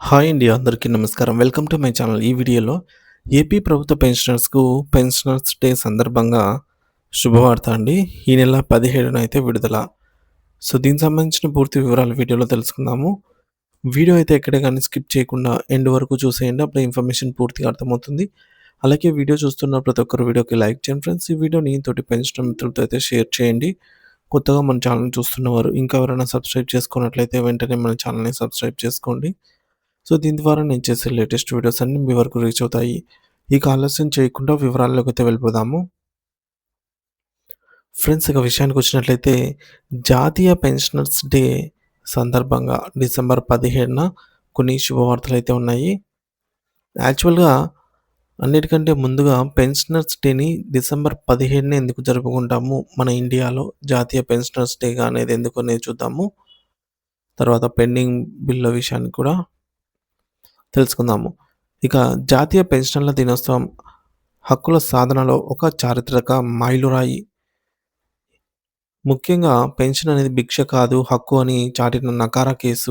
Hi అండి. అందరికీ నమస్కారం. Welcome to my channel. ఈ వీడియోలో ఏపీ ప్రభుత్వ పెన్షనర్స్‌కు పెన్షనర్స్ డే సందర్భంగా శుభవార్త అండి. ఈ నెల 17న అయితే విడుదల. సో, దీనికి సంబంధించిన పూర్తి వివరాలు వీడియోలో తెలుసుకుందాము. వీడియో అయితే ఎక్కడ గాని స్కిప్ చేయకుండా ఎండ్ వరకు చూసేయండి. అప్పుడే ఇన్ఫర్మేషన్ పూర్తిగా అర్థమవుతుంది. అలాగే వీడియో చూస్తున్న ప్రతి ఒక్కరు వీడియోకి లైక్ చేయండి ఫ్రెండ్స్. ఈ వీడియోని తోటి పెన్షనర్ మిత్రులతో అయితే షేర్ చేయండి. కొత్తగా మన ఛానల్‌ని చూస్తున్నవారు ఇంకా ఎవరైనా సబ్స్క్రైబ్ చేసుకున్నట్లయితే వెంటనే మన ఛానల్‌ని సబ్స్క్రైబ్ చేసుకోండి. సో, దీని ద్వారా నేను చేసే లేటెస్ట్ వీడియోస్ అన్నీ మీ వరకు రీచ్ అవుతాయి. ఇక ఆలస్యం చేయకుండా వివరాల్లోకైతే వెళ్ళిపోదాము. ఫ్రెండ్స్, ఇక విషయానికొచ్చినట్లయితే జాతీయ పెన్షనర్స్ డే సందర్భంగా డిసెంబర్ 17న కొన్ని శుభవార్తలైతే ఉన్నాయి. యాక్చువల్‌గా అన్నిటికంటే ముందుగా పెన్షనర్స్ డేని డిసెంబర్ 17న ఎందుకు జరుపుకుంటాము మన ఇండియాలో జాతీయ పెన్షనర్స్ డేగా అనేది ఎందుకు అనేది చూద్దాము. తర్వాత పెండింగ్ బిల్లుల విషయాన్ని కూడా తెలుసుకుందాము. ఇక జాతీయ పెన్షనర్ల దినోత్సవం హక్కుల సాధనలో ఒక చారిత్రక మైలురాయి. ముఖ్యంగా పెన్షన్ అనేది భిక్ష కాదు, హక్కు అని చాటిన నకారా కేసు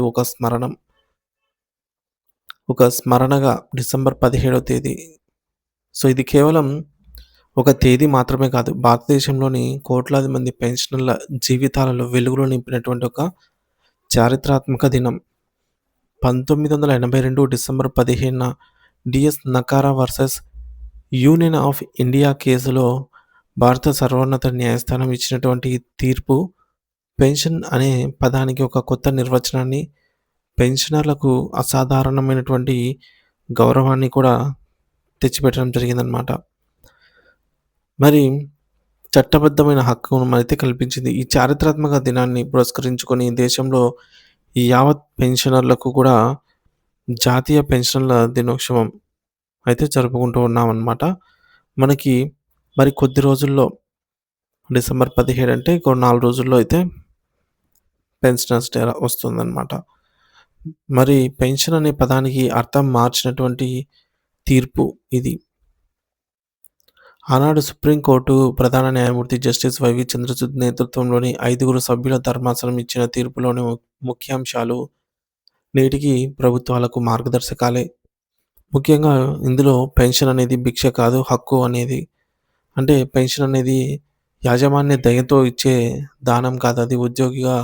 ఒక స్మరణగా డిసెంబర్ 17వ తేదీ. సో, ఇది కేవలం ఒక తేదీ మాత్రమే కాదు. భారతదేశంలోని కోట్లాది మంది పెన్షనర్ల జీవితాలలో వెలుగులు నింపినటువంటి ఒక చారిత్రాత్మక దినం. 1982 డిసెంబర్ 15న DS Nakara versus union of India కేసులో భారత సర్వోన్నత న్యాయస్థానం ఇచ్చినటువంటి తీర్పు పెన్షన్ అనే పదానికి ఒక కొత్త నిర్వచనాన్ని, పెన్షనర్లకు అసాధారణమైనటువంటి గౌరవాన్ని కూడా తెచ్చిపెట్టడం జరిగిందనమాట. మరి చట్టబద్ధమైన హక్కును అయితే కల్పించింది. ఈ చారిత్రాత్మక దినాన్ని పురస్కరించుకొని దేశంలో ఈ యావత్ పెన్షనర్లకు కూడా జాతీయ పెన్షన్ల దినోత్సవం అయితే జరుపుకుంటూ ఉన్నామన్నమాట. మనకి మరి కొద్ది రోజుల్లో డిసెంబర్ 17 అంటే ఇంకో 4 రోజుల్లో అయితే పెన్షనర్స్ డే వస్తుందన్నమాట. మరి పెన్షన్ అనే పదానికి అర్థం మార్చినటువంటి తీర్పు ఇది. ఆనాడు సుప్రీంకోర్టు ప్రధాన న్యాయమూర్తి జస్టిస్ వైవి చంద్రచూడ్ నేతృత్వంలోని 5 సభ్యుల ధర్మాసనం ఇచ్చిన తీర్పులోని ముఖ్యాంశాలు నేటికి ప్రభుత్వాలకు మార్గదర్శకాలే. ముఖ్యంగా ఇందులో పెన్షన్ అనేది భిక్ష కాదు, హక్కు అనేది. అంటే పెన్షన్ అనేది యాజమాన్య దయతో ఇచ్చే దానం కాదు. అది ఉద్యోగిగా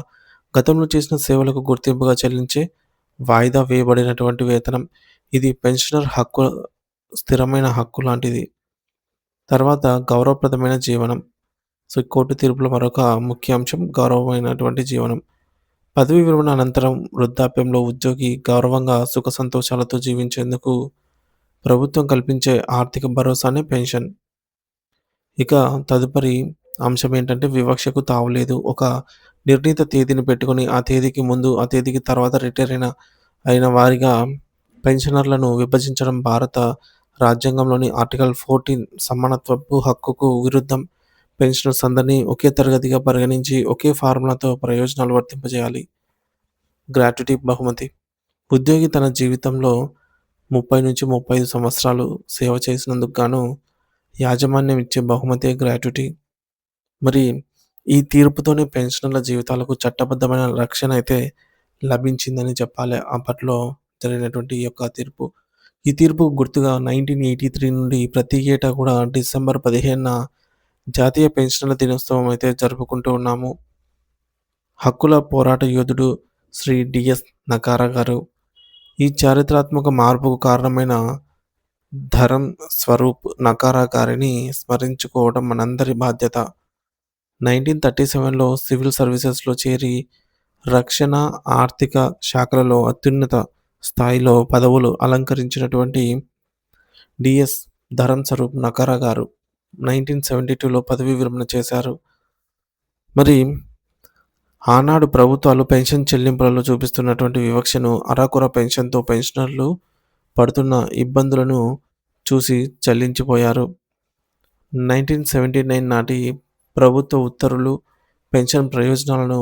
గతంలో చేసిన సేవలకు గుర్తింపుగా చెల్లించే వాయిదా వేయబడినటువంటి వేతనం. ఇది పెన్షనర్ హక్కు, స్థిరమైన హక్కు లాంటిది. తర్వాత గౌరవప్రదమైన జీవనం. సో, కోర్టు తీర్పులో మరొక ముఖ్య అంశం గౌరవమైనటువంటి జీవనం. పదవీ విరమణ అనంతరం వృద్ధాప్యంలో ఉద్యోగి గౌరవంగా సుఖ సంతోషాలతో జీవించేందుకు ప్రభుత్వం కల్పించే ఆర్థిక భరోసానే పెన్షన్. ఇక తదుపరి అంశం ఏంటంటే వివక్షకు తావులేదు. ఒక నిర్ణీత తేదీని పెట్టుకొని ఆ తేదీకి ముందు, ఆ తేదీకి తర్వాత రిటైర్ అయిన వారిగా పెన్షనర్లను విభజించడం భారత రాజ్యాంగంలోని ఆర్టికల్ 14 సమానత్వపు హక్కుకు విరుద్ధం. పెన్షనర్స్ అందరినీ ఒకే తరగతిగా పరిగణించి ఒకే ఫార్ములాతో ప్రయోజనాలు వర్తింపజేయాలి. గ్రాట్యుటీ బహుమతి. ఉద్యోగి తన జీవితంలో 30-35 సంవత్సరాలు సేవ చేసినందుకు గాను యాజమాన్యం ఇచ్చే బహుమతే గ్రాట్యుటీ. మరి ఈ తీర్పుతోనే పెన్షనర్ల జీవితాలకు చట్టబద్ధమైన రక్షణ అయితే లభించిందని చెప్పాలి. అప్పట్లో జరిగినటువంటి ఈ యొక్క తీర్పు. ఈ తీర్పు గుర్తుగా 1983 నుండి ప్రతి ఏటా కూడా డిసెంబర్ 15న జాతీయ పెన్షనర్ల దినోత్సవం అయితే జరుపుకుంటూ ఉన్నాము. హక్కుల పోరాట యోధుడు శ్రీ డిఎస్ నకారా గారు ఈ చారిత్రాత్మక మార్పుకు కారణమైన ధరం స్వరూప్ నకారా గారిని స్మరించుకోవడం మనందరి బాధ్యత. 1937లో సివిల్ సర్వీసెస్‌లో చేరి రక్షణ, ఆర్థిక శాఖలలో అత్యున్నత స్థాయిలో పదవులు అలంకరించినటువంటి డిఎస్ ధరం స్వరూప్ నకారా గారు 1972లో పదవీ విరమణ చేశారు. మరి ఆనాడు ప్రభుత్వాలు పెన్షన్ చెల్లింపులలో చూపిస్తున్నటువంటి వివక్షను, అరాకొర పెన్షన్‌తో పెన్షనర్లు పడుతున్న ఇబ్బందులను చూసి చలించిపోయారు. 1979 నాటి ప్రభుత్వ ఉత్తర్వులు పెన్షన్ ప్రయోజనాలను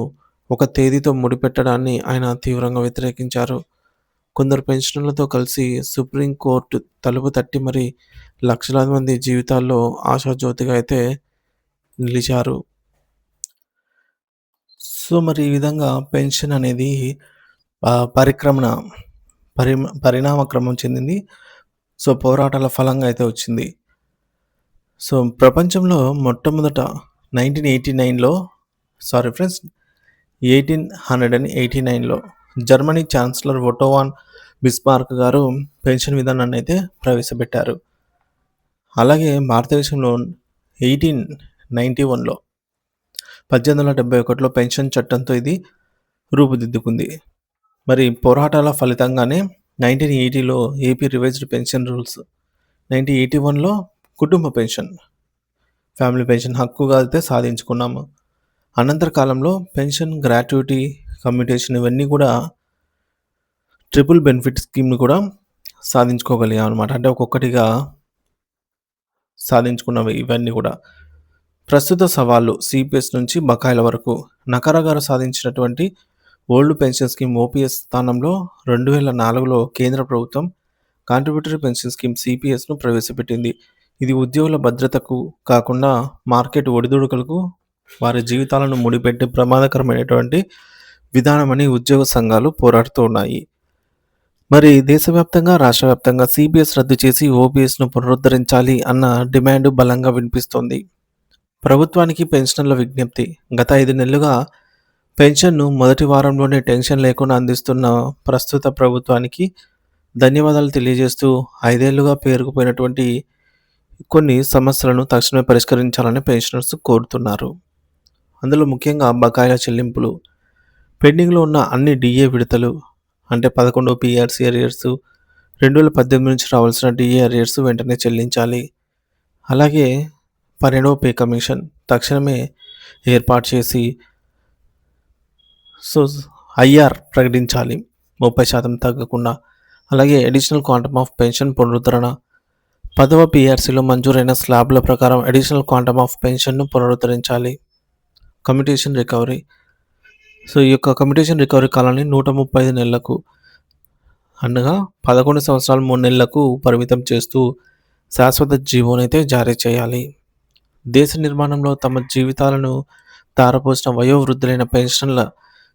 ఒక తేదీతో ముడిపెట్టడాన్ని ఆయన తీవ్రంగా వ్యతిరేకించారు. కొందరు పెన్షనర్లతో కలిసి సుప్రీంకోర్టు తలుపు తట్టి మరి లక్షలాది మంది జీవితాల్లో ఆశాజ్యోతిగా అయితే నిలిచారు. సో, మరి ఈ విధంగా పెన్షన్ అనేది పరిక్రమణ పరిణామ క్రమం చెందింది. సో, పోరాటాల ఫలంగా అయితే వచ్చింది. సో, ప్రపంచంలో మొట్టమొదట 1989లో సారీ ఫ్రెండ్స్ 1889లో Germany chancellor Otto von Bismarck గారు పెన్షన్ విధానాన్నయితే ప్రవేశపెట్టారు. అలాగే భారతదేశంలో 1891లో 1871లో పెన్షన్ చట్టంతో ఇది రూపుదిద్దుకుంది. మరి పోరాటాల ఫలితంగానే 1980లో ఏపీ రివైజ్డ్ పెన్షన్ రూల్స్, 1981లో కుటుంబ పెన్షన్, ఫ్యామిలీ పెన్షన్ హక్కుగా అయితే సాధించుకున్నాము. అనంతర కాలంలో పెన్షన్, గ్రాట్యుటీ, కమ్యూటేషన్ ఇవన్నీ కూడా ట్రిపుల్ బెనిఫిట్ స్కీమ్‌ని కూడా సాధించుకోగలిగాం అనమాట. అంటే ఒక్కొక్కటిగా సాధించుకున్నవి ఇవన్నీ కూడా. ప్రస్తుత సవాళ్ళు సిపిఎస్ నుంచి బకాయిల వరకు. నకారా గారు సాధించినటువంటి ఓల్డ్ పెన్షన్ స్కీమ్ ఓపీఎస్ స్థానంలో 2004లో కేంద్ర ప్రభుత్వం కాంట్రిబ్యూటరీ పెన్షన్ స్కీమ్ సిపిఎస్ను ప్రవేశపెట్టింది. ఇది ఉద్యోగుల భద్రతకు కాకుండా మార్కెట్ ఒడిదుడుకులకు వారి జీవితాలను ముడిపెట్టే ప్రమాదకరమైనటువంటి విధానమని ఉద్యోగ సంఘాలు పోరాడుతూ ఉన్నాయి. మరి దేశవ్యాప్తంగా, రాష్ట్ర వ్యాప్తంగా సిపిఎస్ రద్దు చేసి ఓపీఎస్ను పునరుద్ధరించాలి అన్న డిమాండ్ బలంగా వినిపిస్తోంది. ప్రభుత్వానికి పెన్షనర్ల విజ్ఞప్తి. గత 5 నెలలుగా పెన్షన్ను మొదటి వారంలోనే టెన్షన్ లేకుండా అందిస్తున్న ప్రస్తుత ప్రభుత్వానికి ధన్యవాదాలు తెలియజేస్తూ 5 ఏళ్లుగా పేరుకుపోయినటువంటి కొన్ని సమస్యలను తక్షణమే పరిష్కరించాలని పెన్షనర్స్ కోరుతున్నారు. అందులో ముఖ్యంగా బకాయిల చెల్లింపులు, పెండింగ్లో ఉన్న అన్ని డిఏ విడతలు, అంటే 11 పీఆర్సీ అరియర్స్, 2018 నుంచి రావాల్సిన డిఏ అరియర్స్ వెంటనే చెల్లించాలి. అలాగే 12వ పే కమిషన్ తక్షణమే ఏర్పాటు చేసి సో ఐఆర్ ప్రకటించాలి 30% తగ్గకుండా. అలాగే అడిషనల్ క్వాంటమ్ ఆఫ్ పెన్షన్ పునరుద్ధరణ, 10వ పీఆర్సీలో మంజూరైన స్లాబ్ల ప్రకారం అడిషనల్ క్వాంటమ్ ఆఫ్ పెన్షన్ను పునరుద్ధరించాలి. Commutation recovery. సో ఈ యొక్క కమ్యూటేషన్ రికవరీ కాలాన్ని 135 నెలలకు అనగా 11 సంవత్సరాలు 3 నెలలకు పరిమితం చేస్తూ శాశ్వత జీవోనైతే జారీ చేయాలి. దేశ నిర్మాణంలో తమ జీవితాలను ధారపోసిన వయోవృద్ధులైన పెన్షన్ల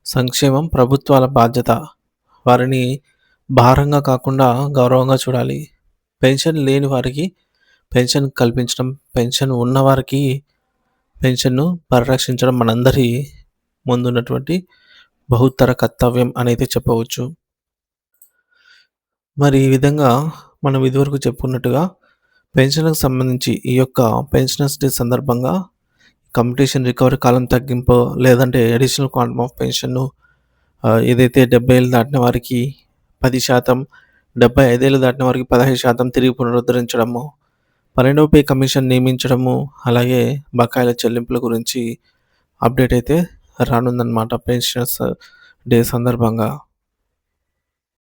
సంక్షేమం ప్రభుత్వాల బాధ్యత. వారిని భారంగా కాకుండా గౌరవంగా చూడాలి. పెన్షన్ లేని వారికి పెన్షన్ కల్పించడం, పెన్షన్ ఉన్నవారికి పెన్షన్ను పరిరక్షించడం మనందరి ముందున్నటువంటి బహుత్తర కర్తవ్యం అనేది చెప్పవచ్చు. మరి ఈ విధంగా మనం ఇదివరకు చెప్పుకున్నట్టుగా పెన్షన్‌కు సంబంధించి ఈ యొక్క పెన్షనర్స్ డే సందర్భంగా కమ్యూటేషన్ రికవరీ కాలం తగ్గింపు లేదంటే అడిషనల్ క్వాంటమ్ ఆఫ్ పెన్షన్‌ను ఏదైతే 70 ఏళ్ళు దాటిన వారికి 10%, 75 ఏళ్ళు దాటిన వారికి 15% తిరిగి పునరుద్ధరించడము, 12వ పే కమిషన్ నియమించడము, అలాగే బకాయిల చెల్లింపుల గురించి అప్డేట్ అయితే రానుందన్నమాట పెన్షనర్స్ డే సందర్భంగా.